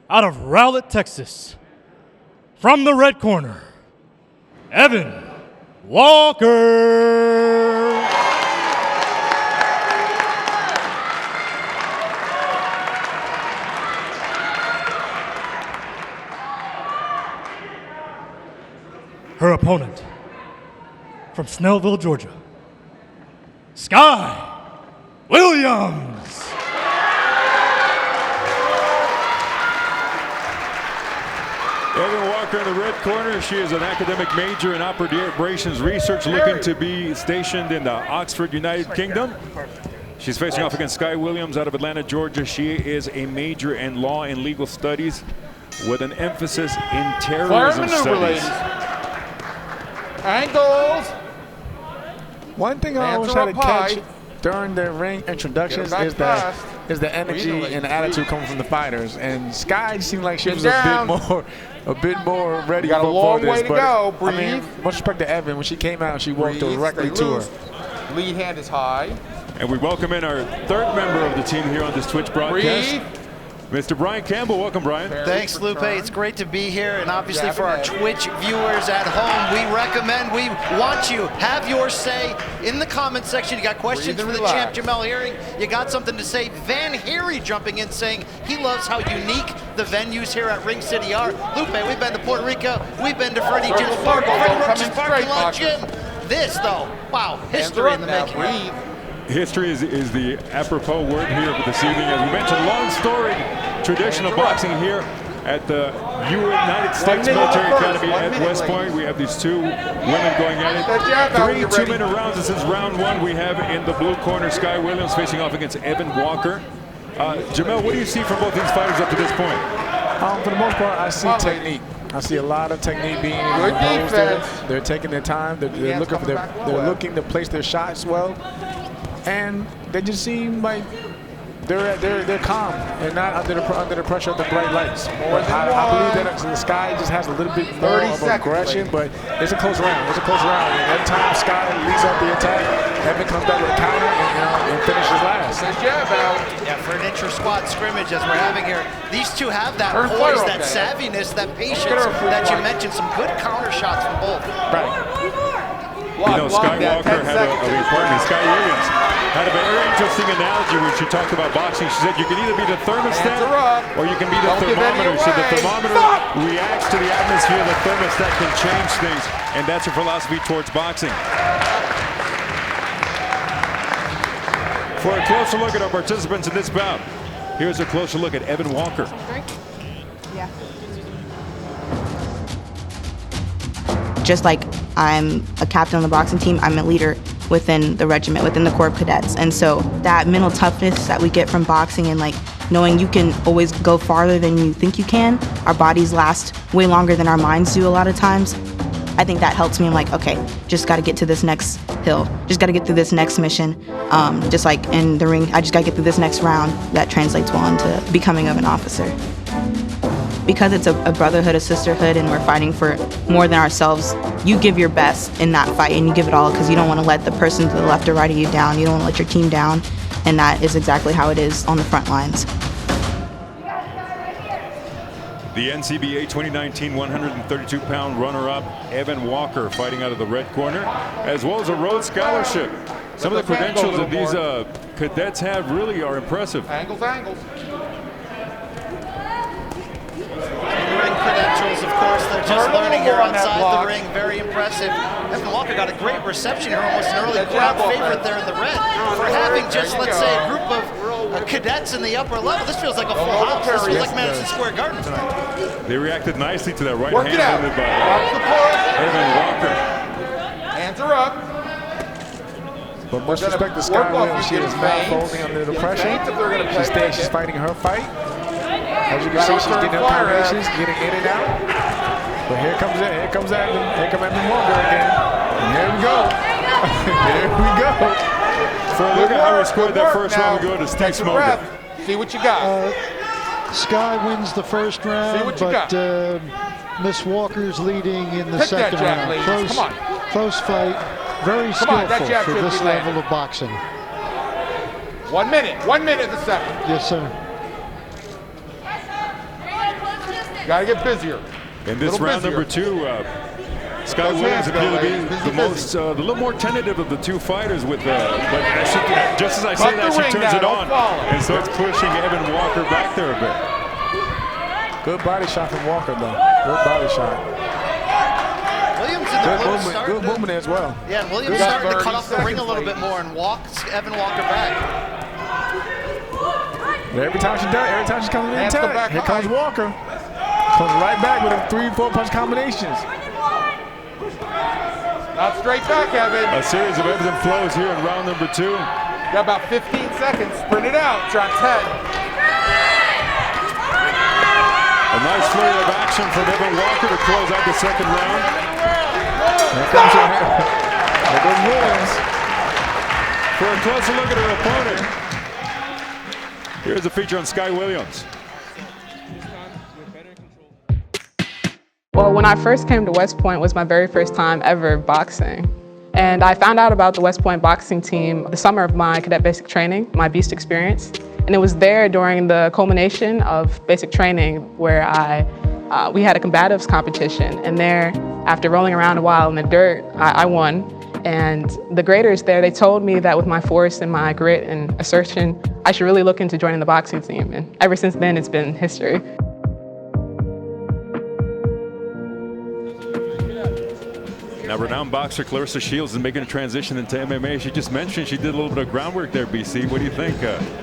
out of Rowlett, Texas, from the red corner, Evan Walker. Her opponent, from Snellville, Georgia, Sky Williams. Evan Walker in the red corner. She is an academic major in operations research, looking to be stationed in the Oxford, United Kingdom. She's facing off against Sky Williams out of Atlanta, Georgia. She is a major in law and legal studies with an emphasis in terrorism studies. Angles. One thing I always try to catch during the ring introductions is the energy and the attitude coming from the fighters. And Sky seemed like she was a bit more ready for this. Got a long way to go. Breathe. I mean, much respect to Evan. When she came out, she walked directly to her. Lead hand is high. And we welcome in our third member of the team here on this Twitch broadcast. Breathe. Mr. Brian Campbell. Welcome, Brian. Thanks, Lupe. It's great to be here. And obviously for our Twitch viewers at home, we want you, have your say in the comment section. You got questions for the champ, Jamel Herring. You got something to say. Van Heery jumping in saying he loves how unique the venues here at Ring City are. Lupe, we've been to Puerto Rico. We've been to Freddie Jim's Fargo, Freddie Roach's parking lot gym. This, though, wow, history in the making. History is the apropos word here this evening. As we mentioned, long story tradition of boxing here at the United States Military Academy at West Point. We have these two women going at it. 3 2-minute rounds. This is round 1. We have in the blue corner Sky Williams facing off against Evan Walker. Jamel, what do you see from both these fighters up to this point? For the most part, I see technique. I see a lot of technique being imposed there. They're taking their time. They're looking to place their shots well. And they just seem like they're calm and not under the pressure of the bright lights. I believe that the Sky just has a little bit more of aggression, but it's a close round. It's a close round. And every time Sky leads up the attack, Evan comes back with a counter and finishes last. Yeah, for an intra-squad scrimmage as we're having here, these two have that poise, that savviness, that patience that you mentioned. Some good counter shots from both. Right. You know, Sky Walker had Sky Williams had a very interesting analogy when she talked about boxing. She said you can either be the thermostat or you can be the thermometer. So the thermometer reacts to the atmosphere. The thermostat can change things, and that's her philosophy towards boxing. For a closer look at our participants in this bout, here's a closer look at Evan Walker. Yeah. Just like I'm a captain on the boxing team, I'm a leader within the regiment, within the Corps of Cadets. And so that mental toughness that we get from boxing and like knowing you can always go farther than you think you can, our bodies last way longer than our minds do a lot of times. I think that helps me. I'm like, okay, just got to get to this next hill. Just got to get through this next mission. Just like in the ring, I just got to get through this next round. That translates well into becoming of an officer. Because it's a brotherhood, a sisterhood, and we're fighting for more than ourselves, you give your best in that fight, and you give it all because you don't want to let the person to the left or right of you down. You don't want to let your team down, and that is exactly how it is on the front lines. The NCBA 2019 132-pound runner-up, Evan Walker, fighting out of the red corner, as well as a Rhodes Scholarship. Some of the credentials that these cadets have really are impressive. Angles. Ring credentials, of course, they're just learning here outside the ring. Very impressive. Evan Walker got a great reception here, almost an early crowd favorite there in the red. For having just, let's say, a group of cadets in the upper leple, this feels like a full house. This feels like Madison Square Garden tonight. They reacted nicely to that right hand landed by Evan Walker. Hands are up. But much respect to Sky Williams. She is not folding under the pressure. She's fighting her fight. As you can see, she's getting her combinations, getting in and out. But here comes Evan Walker again. And here we go. Here we go. So look at how we scored that first round. We go to Steve Smoker. See what you got. Sky wins the first round, but Miss Walker's leading in the second round. Close fight. Very skillful for this level of boxing. 1 minute. 1 minute the second. Yes, sir. Got to get busier. In this round number 2, Sky Williams appeared to be the most, a little more tentative of the two fighters with, but just as I say that, she turns it on and starts pushing Evan Walker back there a bit. Good body shot from Walker, though. Good body shot. Williams in the good movement as well. Yeah, Williams starting to cut off the ring a little bit more and walks Evan Walker back. But every time she does, every time she comes in attack, here comes Walker. Comes right back with a 3-4 punch combinations. Not straight back, Evan. A series of ebbs and flows here in round number 2. Got about 15 seconds. Sprint it out. Drops head. A nice flurry of action from Evan Walker to close out the second round. Here comes Williams. For a closer look at her opponent, here's a feature on Sky Williams. Well, when I first came to West Point, it was my very first time ever boxing. And I found out about the West Point boxing team the summer of my cadet basic training, my beast experience. And it was there during the culmination of basic training where we had a combatives competition. And there, after rolling around a while in the dirt, I won. And the graders there, they told me that with my force and my grit and assertion, I should really look into joining the boxing team. And ever since then, it's been history. Now, renowned boxer Clarissa Shields is making a transition into MMA. She just mentioned she did a little bit of groundwork there, BC. What do you think?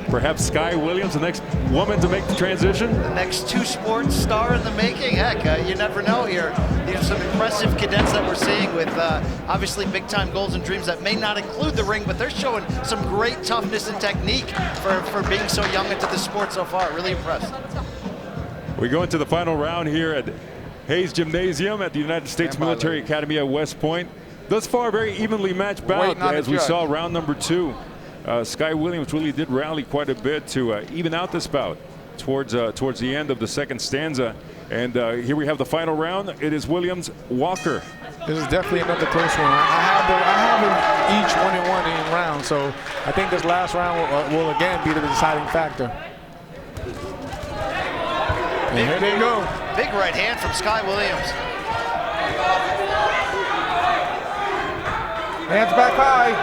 Perhaps Sky Williams, the next woman to make the transition? The next two-sport star in the making. Heck, you never know here. These are some impressive cadets that we're seeing with obviously big-time goals and dreams that may not include the ring, but they're showing some great toughness and technique for being so young into the sport so far. Really impressed. We go into the final round here at Hayes Gymnasium at the United States Military Academy at West Point. Thus far, very evenly matched bout as we saw round number 2. Sky Williams really did rally quite a bit to even out this bout towards the end of the second stanza. And here we have the final round. It is Williams-Walker. This is definitely another close one. I have them each 1-1 in round, so I think this last round will again be the deciding factor. And here they go. Big right hand from Sky Williams. Hands back high.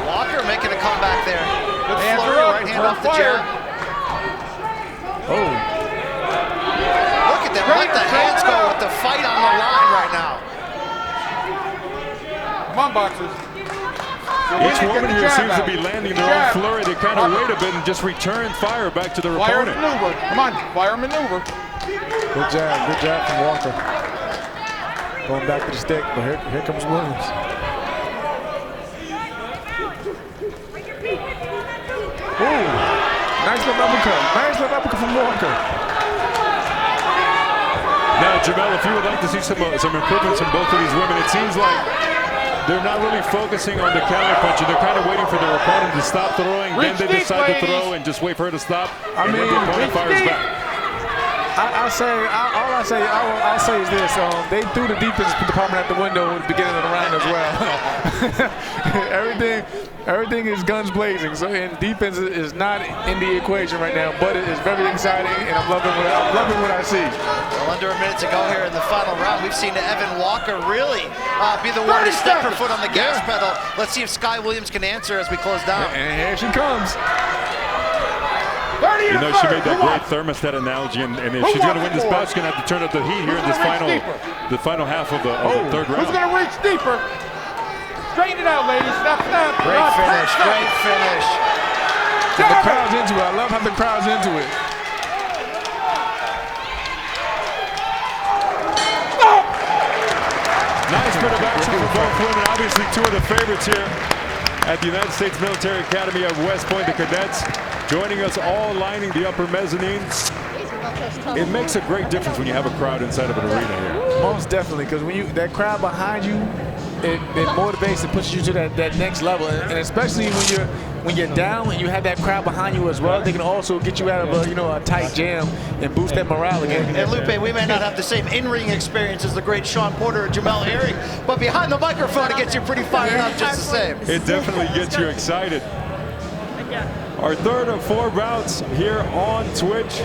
Walker making a comeback there. Good Hands flurry, are up. right hand off the jab. Oh. Look at them, let the hands go with the fight on the line right now. Come on, boxers. Each woman here seems to be landing their own flurry. They kind of wait a bit and just return fire back to their opponent. Maneuver. Come on, fire maneuver. Good job from Walker. Going back to the stick, but here comes Williams. Ooh, nice little uppercut from Walker. Now, Jamel, if you would like to see some improvements from both of these women, it seems like they're not really focusing on the counter punching. They're kind of waiting for their opponent to stop throwing. Then they decide to throw and just wait for her to stop. I mean, then the opponent fires back. I'll say is this: they threw the defense department out the window at the beginning of the round as well. everything is guns blazing. So, and defense is not in the equation right now, but it is very exciting, and I'm loving what I see. Well, under a minute to go here in the final round. We've seen Evan Walker really be the one to step her foot on the gas pedal. Let's see if Sky Williams can answer as we close down. And here she comes. You know, she made that great thermostat analogy, and if she's going to win this bout, she's going to have to turn up the heat here in this final half of the third round. Who's going to reach deeper? Straighten it out, ladies. Snap, snap. Great finish, great finish. And the crowd's into it. I love how the crowd's into it. Nice bit of action for both women. Obviously, two of the favorites here at the United States Military Academy at West Point, the cadets, joining us all lining the upper mezzanine. It makes a great difference when you have a crowd inside of an arena here. Most definitely, because when that crowd behind you, it motivates and pushes you to that next level, and especially when you're down and you have that crowd behind you as well, they can also get you out of a tight jam and boost that morale again. And Lupe, we may not have the same in-ring experience as the great Sean Porter or Jamel Herring, but behind the microphone it gets you pretty fired up just the same. It definitely gets you excited. Our third of 4 bouts here on Twitch.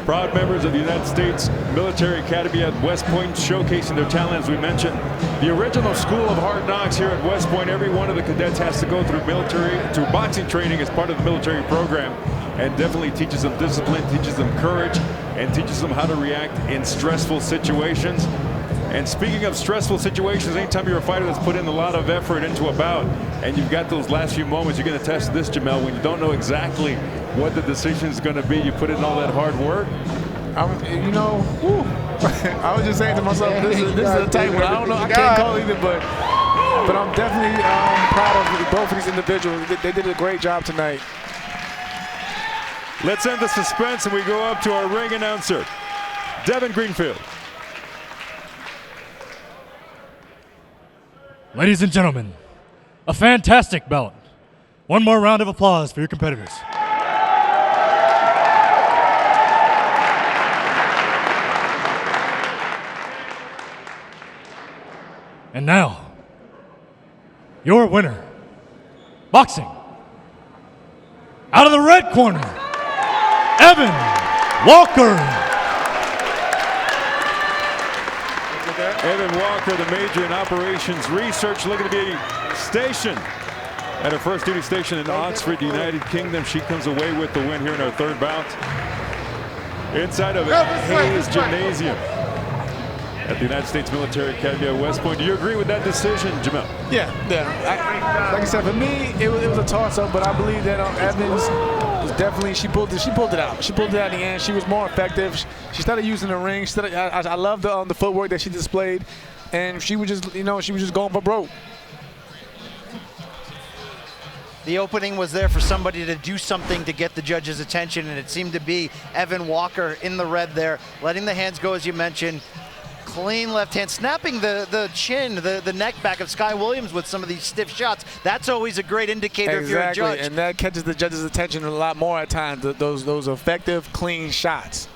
Proud members of the United States Military Academy at West Point, showcasing their talent, as we mentioned. The original school of hard knocks here at West Point. Every one of the cadets has to go through boxing training as part of the military program, and definitely teaches them discipline, teaches them courage, and teaches them how to react in stressful situations. And speaking of stressful situations, anytime you're a fighter that's put in a lot of effort into a bout, and you've got those last few moments, you're going to test this, Jamel, when you don't know exactly what the decision is going to be. You put in all that hard work. You know, I was just saying to myself, this is a tight one. I don't know, I can't call either, but I'm definitely proud of both of these individuals. They did a great job tonight. Let's end the suspense, and we go up to our ring announcer, Devin Greenfield. Ladies and gentlemen, a fantastic bout. One more round of applause for your competitors. And now, your winner, boxing, out of the red corner, Evan Walker. Evan Walker, the major in operations research, looking to be stationed at her first duty station in Oxford, United Kingdom. She comes away with the win here in our third bout. Inside of Hayes Gymnasium at the United States Military Academy at West Point. Do you agree with that decision, Jamel? Yeah. Like I said, for me, it was a toss-up, but I believe that Evans was definitely, she pulled it out. She pulled it out in the end. She was more effective. She started using the ring. I love the footwork that she displayed, and she was just, she was just going for broke. The opening was there for somebody to do something to get the judge's attention, and it seemed to be Evan Walker in the red there, letting the hands go, as you mentioned. Clean left hand, snapping the chin, the neck back of Sky Williams with some of these stiff shots. That's always a great indicator if you're a judge. And that catches the judge's attention a lot more at times, those effective, clean shots.